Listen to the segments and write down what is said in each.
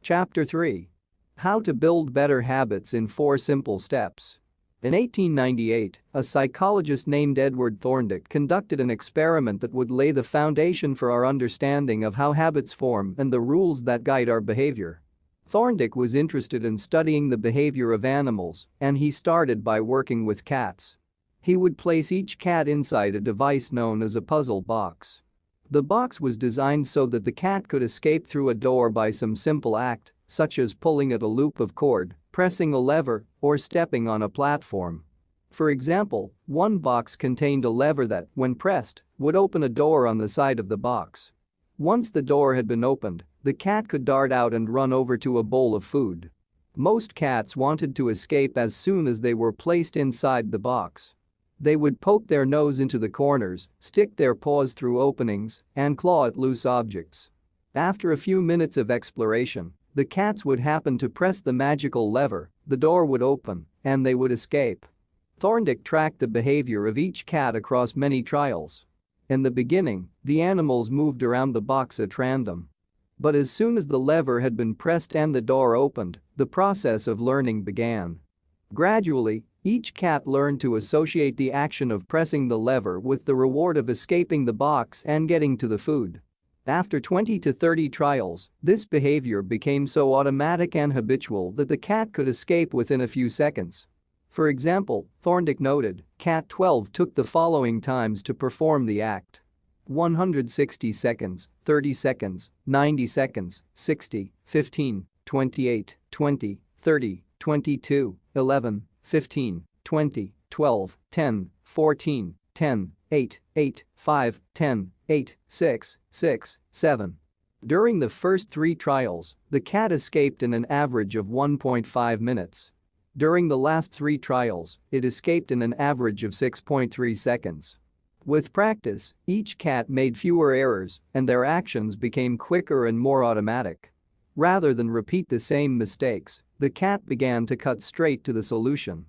Chapter 3. How to Build Better Habits in 4 Simple Steps. In 1898, a psychologist named Edward Thorndike conducted an experiment that would lay the foundation for our understanding of how habits form and the rules that guide our behavior. Thorndike was interested in studying the behavior of animals, and he started by working with cats. He would place each cat inside a device known as a puzzle box. The box was designed so that the cat could escape through a door by some simple act, such as pulling at a loop of cord, pressing a lever, or stepping on a platform. For example, one box contained a lever that, when pressed, would open a door on the side of the box. Once the door had been opened, the cat could dart out and run over to a bowl of food. Most cats wanted to escape as soon as they were placed inside the box. They would poke their nose into the corners, stick their paws through openings, and claw at loose objects. After a few minutes of exploration, the cats would happen to press the magical lever, the door would open, and they would escape. Thorndike tracked the behavior of each cat across many trials. In the beginning, the animals moved around the box at random. But as soon as the lever had been pressed and the door opened, the process of learning began. Gradually, each cat learned to associate the action of pressing the lever with the reward of escaping the box and getting to the food. After 20 to 30 trials, this behavior became so automatic and habitual that the cat could escape within a few seconds. For example, Thorndike noted, cat 12 took the following times to perform the act: 160 seconds, 30 seconds, 90 seconds, 60, 15, 28, 20, 30, 22, 11, 15, 20, 12, 10, 14, 10, 8, 8, 5, 10, 8, 6, 6, 7. During the first 3 trials, the cat escaped in an average of 1.5 minutes. During the last 3 trials, it escaped in an average of 6.3 seconds. With practice, each cat made fewer errors and their actions became quicker and more automatic. Rather than repeat the same mistakes, the cat began to cut straight to the solution.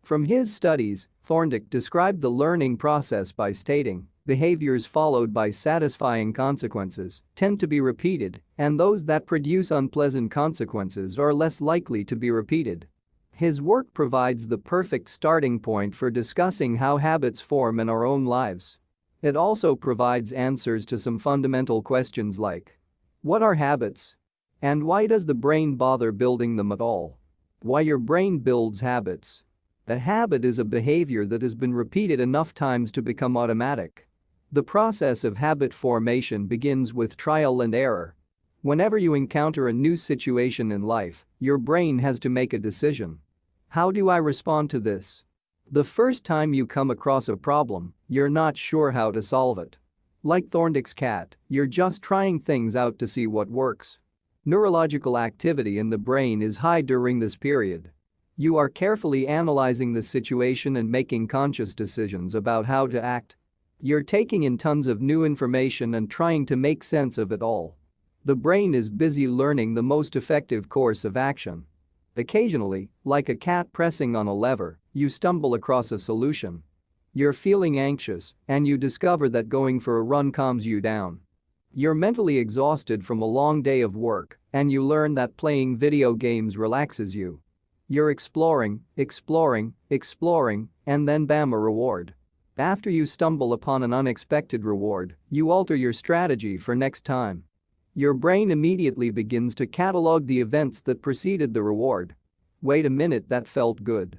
From his studies, Thorndike described the learning process by stating, behaviors followed by satisfying consequences tend to be repeated, and those that produce unpleasant consequences are less likely to be repeated. His work provides the perfect starting point for discussing how habits form in our own lives. It also provides answers to some fundamental questions like, what are habits? And why does the brain bother building them at all? Why your brain builds habits. A habit is a behavior that has been repeated enough times to become automatic. The process of habit formation begins with trial and error. Whenever you encounter a new situation in life, your brain has to make a decision. How do I respond to this? The first time you come across a problem, you're not sure how to solve it. Like Thorndike's cat, you're just trying things out to see what works. Neurological activity in the brain is high during this period. You are carefully analyzing the situation and making conscious decisions about how to act. You're taking in tons of new information and trying to make sense of it all. The brain is busy learning the most effective course of action. Occasionally, like a cat pressing on a lever, you stumble across a solution. You're feeling anxious, and you discover that going for a run calms you down. You're mentally exhausted from a long day of work, and you learn that playing video games relaxes you. You're exploring, and then bam, a reward. After you stumble upon an unexpected reward, you alter your strategy for next time. Your brain immediately begins to catalog the events that preceded the reward. Wait a minute, that felt good.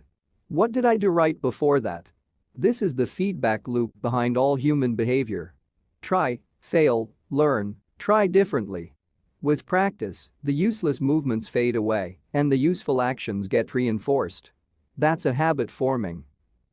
What did I do right before that? This is the feedback loop behind all human behavior. Try, fail, learn, try differently. With practice, the useless movements fade away and the useful actions get reinforced. That's a habit forming.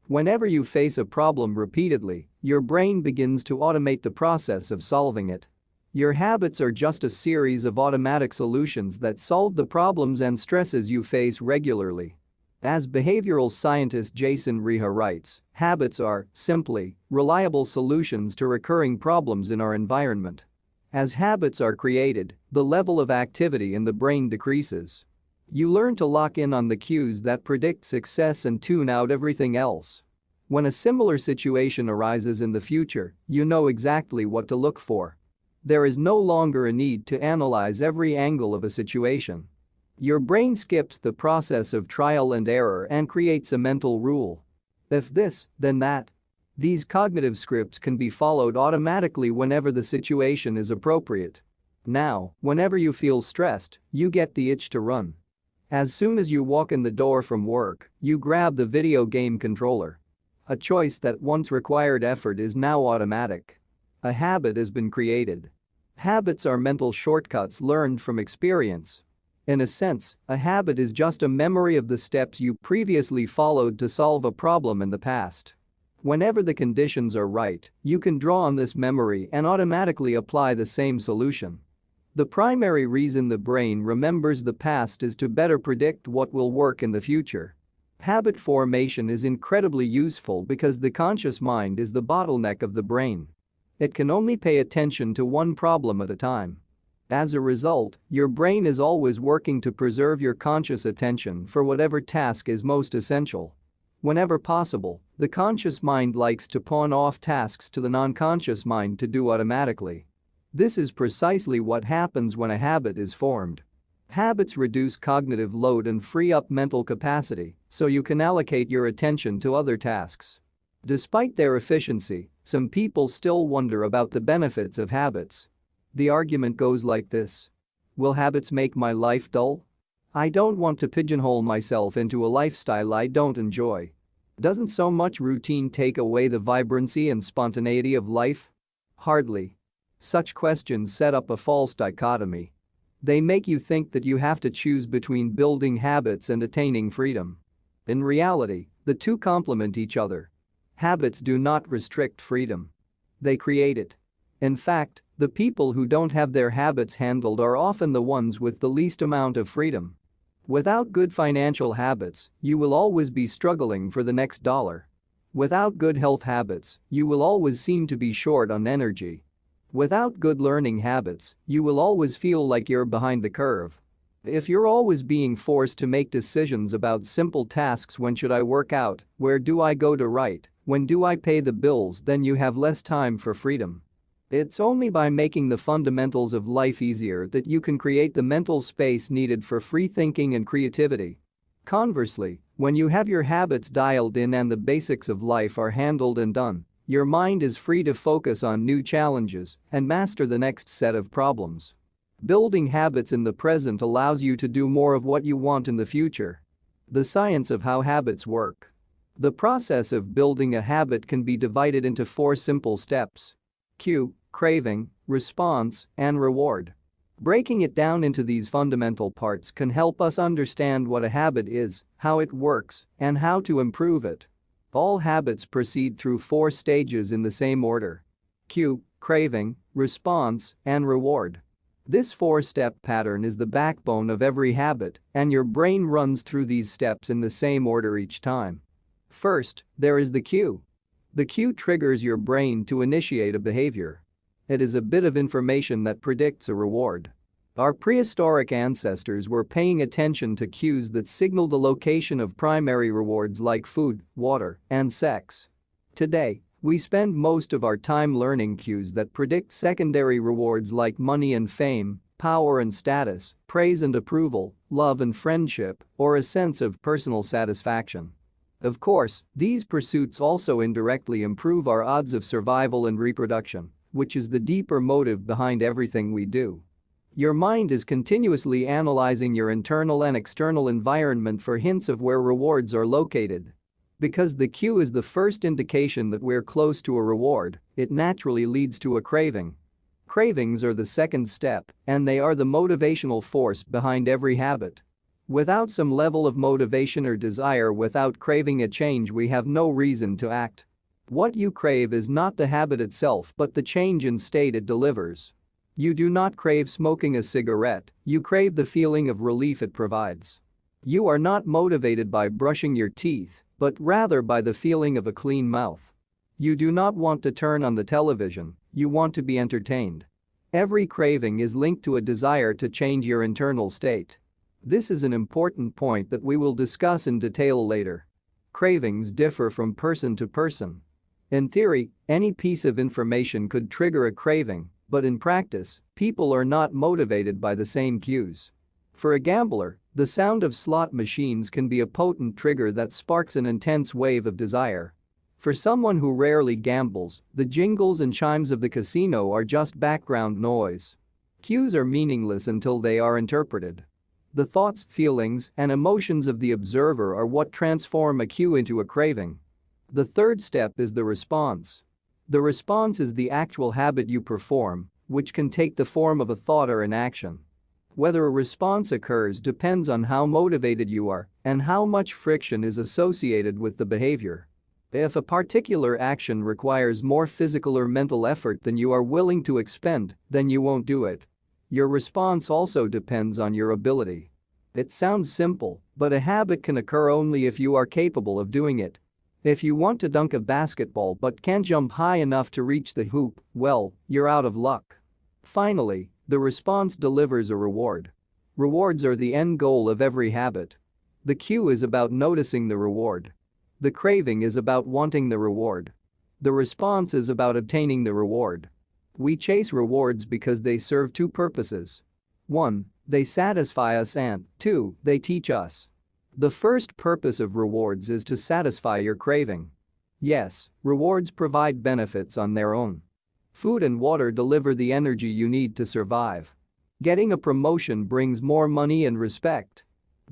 Whenever you face a problem repeatedly, your brain begins to automate the process of solving it. Your habits are just a series of automatic solutions that solve the problems and stresses you face regularly. As behavioral scientist Jason Reha writes, habits are, simply, reliable solutions to recurring problems in our environment. As habits are created, the level of activity in the brain decreases. You learn to lock in on the cues that predict success and tune out everything else. When a similar situation arises in the future, you know exactly what to look for. There is no longer a need to analyze every angle of a situation. Your brain skips the process of trial and error and creates a mental rule. If this, then that. These cognitive scripts can be followed automatically whenever the situation is appropriate. Now, whenever you feel stressed, you get the itch to run. As soon as you walk in the door from work, you grab the video game controller. A choice that once required effort is now automatic. A habit has been created. Habits are mental shortcuts learned from experience. In a sense, a habit is just a memory of the steps you previously followed to solve a problem in the past. Whenever the conditions are right, you can draw on this memory and automatically apply the same solution. The primary reason the brain remembers the past is to better predict what will work in the future. Habit formation is incredibly useful because the conscious mind is the bottleneck of the brain. It can only pay attention to one problem at a time. As a result, your brain is always working to preserve your conscious attention for whatever task is most essential. Whenever possible, the conscious mind likes to pawn off tasks to the non-conscious mind to do automatically. This is precisely what happens when a habit is formed. Habits reduce cognitive load and free up mental capacity, so you can allocate your attention to other tasks. Despite their efficiency, some people still wonder about the benefits of habits. The argument goes like this. Will habits make my life dull? I don't want to pigeonhole myself into a lifestyle I don't enjoy. Doesn't so much routine take away the vibrancy and spontaneity of life? Hardly. Such questions set up a false dichotomy. They make you think that you have to choose between building habits and attaining freedom. In reality, the two complement each other. Habits do not restrict freedom. They create it. In fact, the people who don't have their habits handled are often the ones with the least amount of freedom. Without good financial habits, you will always be struggling for the next dollar. Without good health habits, you will always seem to be short on energy. Without good learning habits, you will always feel like you're behind the curve. If you're always being forced to make decisions about simple tasks, when should I work out, where do I go to write, when do I pay the bills, then you have less time for freedom. It's only by making the fundamentals of life easier that you can create the mental space needed for free thinking and creativity. Conversely, when you have your habits dialed in and the basics of life are handled and done, your mind is free to focus on new challenges and master the next set of problems. Building habits in the present allows you to do more of what you want in the future. The science of how habits work. The process of building a habit can be divided into 4 simple steps: cue, craving, response, and reward. Breaking it down into these fundamental parts can help us understand what a habit is, how it works, and how to improve it. All habits proceed through 4 stages in the same order: cue, craving, response, and reward. This 4-step pattern is the backbone of every habit, and your brain runs through these steps in the same order each time. First, there is the cue. The cue triggers your brain to initiate a behavior. It is a bit of information that predicts a reward. Our prehistoric ancestors were paying attention to cues that signaled the location of primary rewards like food, water, and sex. Today, we spend most of our time learning cues that predict secondary rewards like money and fame, power and status, praise and approval, love and friendship, or a sense of personal satisfaction. Of course, these pursuits also indirectly improve our odds of survival and reproduction, which is the deeper motive behind everything we do. Your mind is continuously analyzing your internal and external environment for hints of where rewards are located. Because the cue is the first indication that we're close to a reward, it naturally leads to a craving. Cravings are the second step, and they are the motivational force behind every habit. Without some level of motivation or desire, without craving a change, we have no reason to act. What you crave is not the habit itself but the change in state it delivers. You do not crave smoking a cigarette, you crave the feeling of relief it provides. You are not motivated by brushing your teeth, but rather by the feeling of a clean mouth. You do not want to turn on the television, you want to be entertained. Every craving is linked to a desire to change your internal state. This is an important point that we will discuss in detail later. Cravings differ from person to person. In theory, any piece of information could trigger a craving, But in practice, people are not motivated by the same cues. For a gambler, the sound of slot machines can be a potent trigger that sparks an intense wave of desire. For someone who rarely gambles, the jingles and chimes of the casino are just background noise. Cues are meaningless until they are interpreted. The thoughts, feelings, and emotions of the observer are what transform a cue into a craving. The third step is the response. The response is the actual habit you perform, which can take the form of a thought or an action. Whether a response occurs depends on how motivated you are and how much friction is associated with the behavior. If a particular action requires more physical or mental effort than you are willing to expend, then you won't do it. Your response also depends on your ability. It sounds simple, but a habit can occur only if you are capable of doing it. If you want to dunk a basketball but can't jump high enough to reach the hoop, well, you're out of luck. Finally, the response delivers a reward. Rewards are the end goal of every habit. The cue is about noticing the reward. The craving is about wanting the reward. The response is about obtaining the reward. We chase rewards because they serve two purposes. 1. They satisfy us, and 2. They teach us. The first purpose of rewards is to satisfy your craving. Yes, rewards provide benefits on their own. Food and water deliver the energy you need to survive. Getting a promotion brings more money and respect.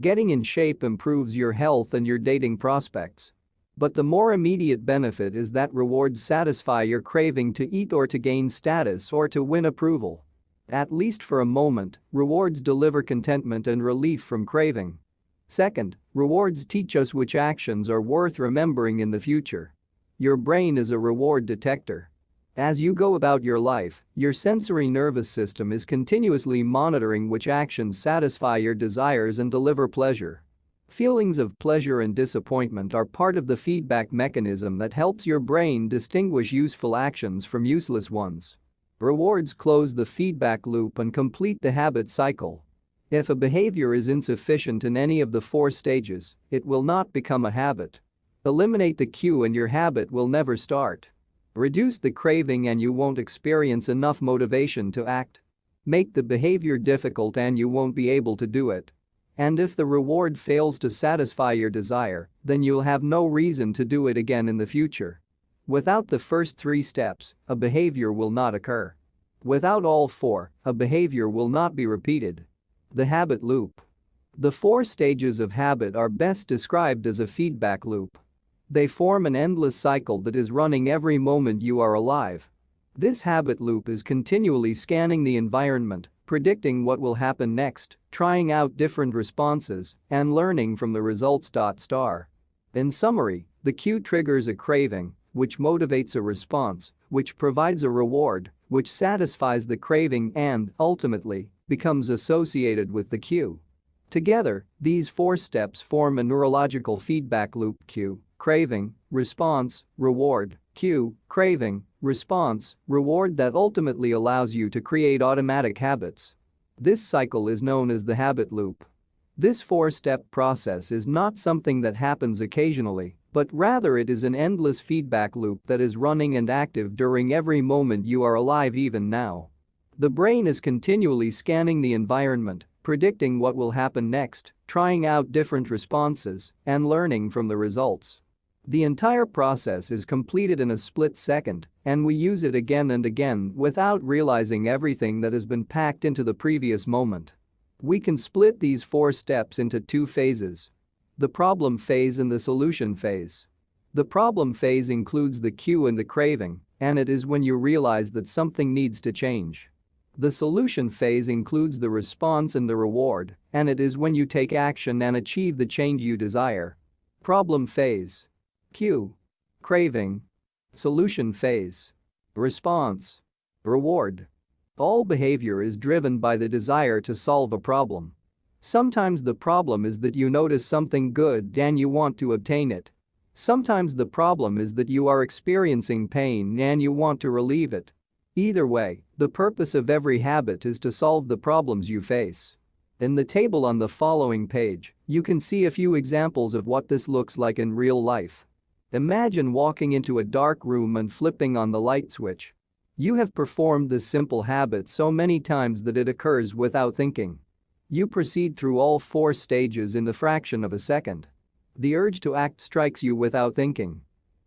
Getting in shape improves your health and your dating prospects. But the more immediate benefit is that rewards satisfy your craving to eat or to gain status or to win approval. At least for a moment, rewards deliver contentment and relief from craving. Second, rewards teach us which actions are worth remembering in the future. Your brain is a reward detector. As you go about your life, your sensory nervous system is continuously monitoring which actions satisfy your desires and deliver pleasure. Feelings of pleasure and disappointment are part of the feedback mechanism that helps your brain distinguish useful actions from useless ones. Rewards close the feedback loop and complete the habit cycle. If a behavior is insufficient in any of the four stages, it will not become a habit. Eliminate the cue and your habit will never start. Reduce the craving and you won't experience enough motivation to act. Make the behavior difficult and you won't be able to do it. And if the reward fails to satisfy your desire, then you'll have no reason to do it again in the future. Without the first three steps, a behavior will not occur. Without all four, a behavior will not be repeated. The habit loop. The four stages of habit are best described as a feedback loop. They form an endless cycle that is running every moment you are alive. This habit loop is continually scanning the environment, predicting what will happen next, trying out different responses, and learning from the results. In summary, the cue triggers a craving, which motivates a response, which provides a reward, which satisfies the craving and, ultimately, becomes associated with the cue. Together, these four steps form a neurological feedback loop: cue, craving, response, reward, cue, craving, response, reward that ultimately allows you to create automatic habits. This cycle is known as the habit loop. This four-step process is not something that happens occasionally, but rather it is an endless feedback loop that is running and active during every moment you are alive even now. The brain is continually scanning the environment, predicting what will happen next, trying out different responses, and learning from the results. The entire process is completed in a split second, and we use it again and again without realizing everything that has been packed into the previous moment. We can split these four steps into two phases: the problem phase and the solution phase. The problem phase includes the cue and the craving, and it is when you realize that something needs to change. The solution phase includes the response and the reward, and it is when you take action and achieve the change you desire. Problem phase. Cue. Craving. Solution phase. Response. Reward. All behavior is driven by the desire to solve a problem. Sometimes the problem is that you notice something good and you want to obtain it. Sometimes the problem is that you are experiencing pain and you want to relieve it. Either way, the purpose of every habit is to solve the problems you face. In the table on the following page, you can see a few examples of what this looks like in real life. Imagine walking into a dark room and flipping on the light switch. You have performed this simple habit so many times that it occurs without thinking. You proceed through all 4 stages in the fraction of a second. The urge to act strikes you without thinking.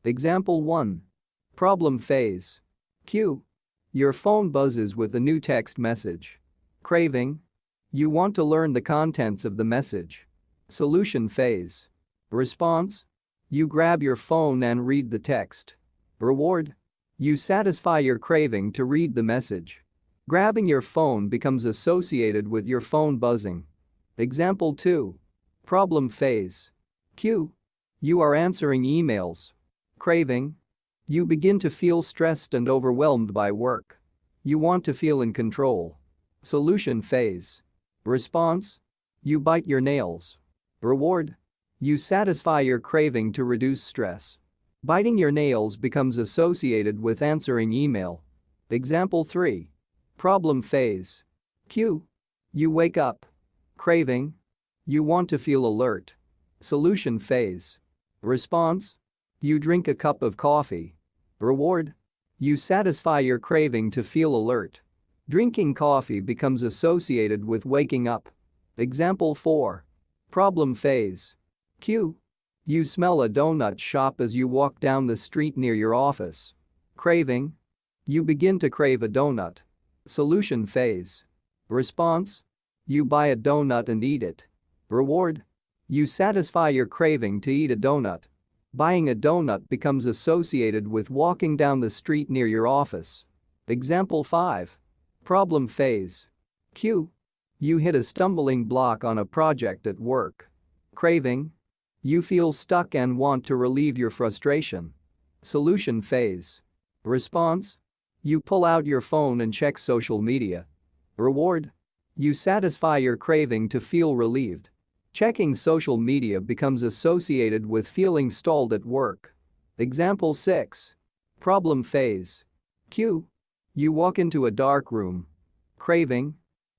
Example 1. Problem phase. Q. Your phone buzzes with a new text message. Craving. You want to learn the contents of the message. Solution phase. Response. You grab your phone and read the text. Reward. You satisfy your craving to read the message. Grabbing your phone becomes associated with your phone buzzing. Example 2. Problem phase. Q. You are answering emails. Craving. You begin to feel stressed and overwhelmed by work. You want to feel in control. Solution phase. Response. You bite your nails. Reward. You satisfy your craving to reduce stress. Biting your nails becomes associated with answering email. Example 3. Problem phase. Q. You wake up. Craving. You want to feel alert. Solution phase. Response. You drink a cup of coffee. Reward. You satisfy your craving to feel alert. Drinking coffee becomes associated with waking up. Example 4. Problem phase. Q. You smell a donut shop as you walk down the street near your office. Craving. You begin to crave a donut. Solution phase. Response. You buy a donut and eat it. Reward. You satisfy your craving to eat a donut. Buying a donut becomes associated with walking down the street near your office. Example 5. Problem phase. Q. You hit a stumbling block on a project at work. Craving. You feel stuck and want to relieve your frustration. Solution phase. Response. You pull out your phone and check social media. Reward. You satisfy your craving to feel relieved. Checking social media becomes associated with feeling stalled at work. Example 6. Problem phase. Q. You walk into a dark room. Craving.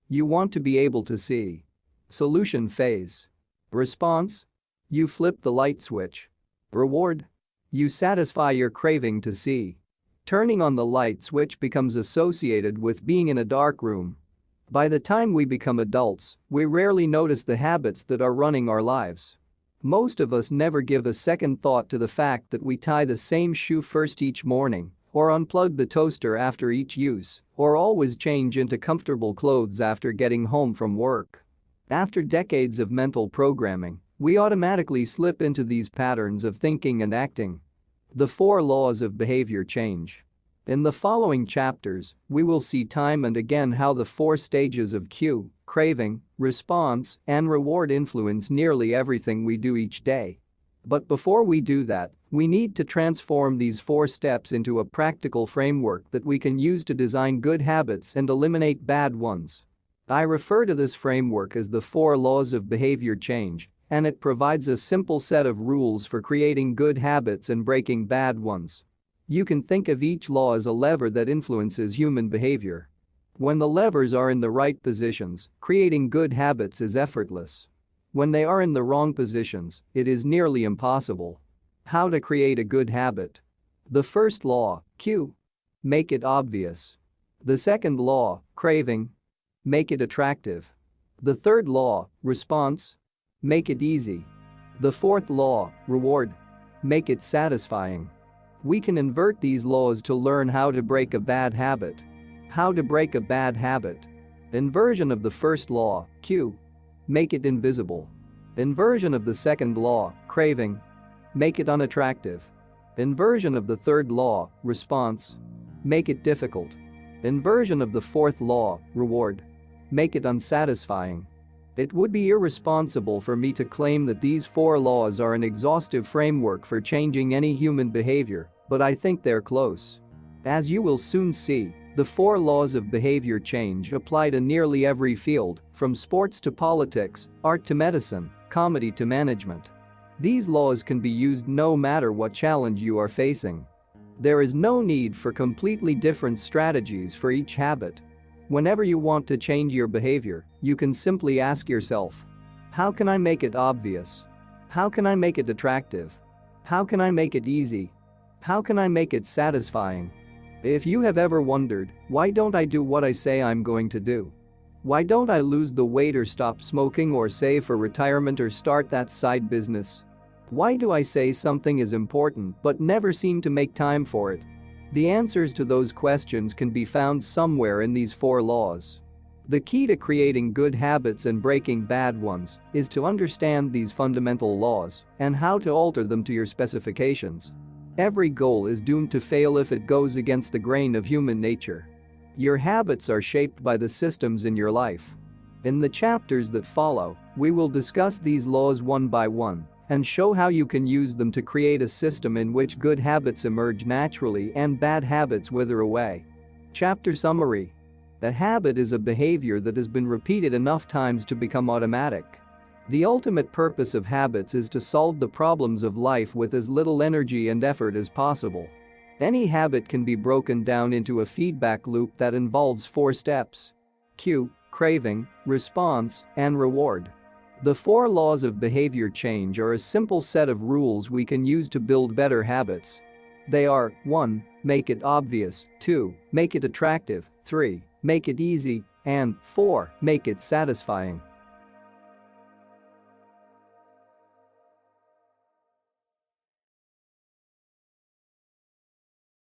You want to be able to see. Solution phase. Response. You flip the light switch. Reward. You satisfy your craving to see. Turning on the light switch becomes associated with being in a dark room. By the time we become adults, we rarely notice the habits that are running our lives. Most of us never give a second thought to the fact that we tie the same shoe first each morning, or unplug the toaster after each use, or always change into comfortable clothes after getting home from work. After decades of mental programming, we automatically slip into these patterns of thinking and acting. The 4 laws of behavior change. In the following chapters, we will see time and again how the 4 stages of Q, craving, response, and reward influence nearly everything we do each day. But before we do that, we need to transform these 4 steps into a practical framework that we can use to design good habits and eliminate bad ones. I refer to this framework as the 4 laws of behavior change, and it provides a simple set of rules for creating good habits and breaking bad ones. You can think of each law as a lever that influences human behavior. When the levers are in the right positions, creating good habits is effortless. When they are in the wrong positions, it is nearly impossible. How to create a good habit. The first law, Q. Make it obvious. The second law, craving. Make it attractive. The third law, response. Make it easy. The fourth law, reward. Make it satisfying. We can invert these laws to learn how to break a bad habit. How to break a bad habit. Inversion of the first law, Q. Make it invisible. Inversion of the second law, craving. Make it unattractive. Inversion of the third law, response. Make it difficult. Inversion of the fourth law, reward. Make it unsatisfying. It would be irresponsible for me to claim that these 4 laws are an exhaustive framework for changing any human behavior, but I think they're close. As you will soon see, the 4 laws of behavior change apply to nearly every field, from sports to politics, art to medicine, comedy to management. These laws can be used no matter what challenge you are facing. There is no need for completely different strategies for each habit. Whenever you want to change your behavior, you can simply ask yourself, how can I make it obvious? How can I make it attractive? How can I make it easy? How can I make it satisfying? If you have ever wondered, why don't I do what I say I'm going to do? Why don't I lose the weight or stop smoking or save for retirement or start that side business? Why do I say something is important but never seem to make time for it? The answers to those questions can be found somewhere in these 4 laws. The key to creating good habits and breaking bad ones is to understand these fundamental laws and how to alter them to your specifications. Every goal is doomed to fail if it goes against the grain of human nature. Your habits are shaped by the systems in your life. In the chapters that follow, we will discuss these laws one by one and show how you can use them to create a system in which good habits emerge naturally and bad habits wither away. Chapter Summary. A habit is a behavior that has been repeated enough times to become automatic. The ultimate purpose of habits is to solve the problems of life with as little energy and effort as possible. Any habit can be broken down into a feedback loop that involves 4 steps: cue, craving, response, and reward. The 4 laws of behavior change are a simple set of rules we can use to build better habits. They are: 1. Make it obvious, 2. Make it attractive, 3. Make it easy, and 4. Make it satisfying.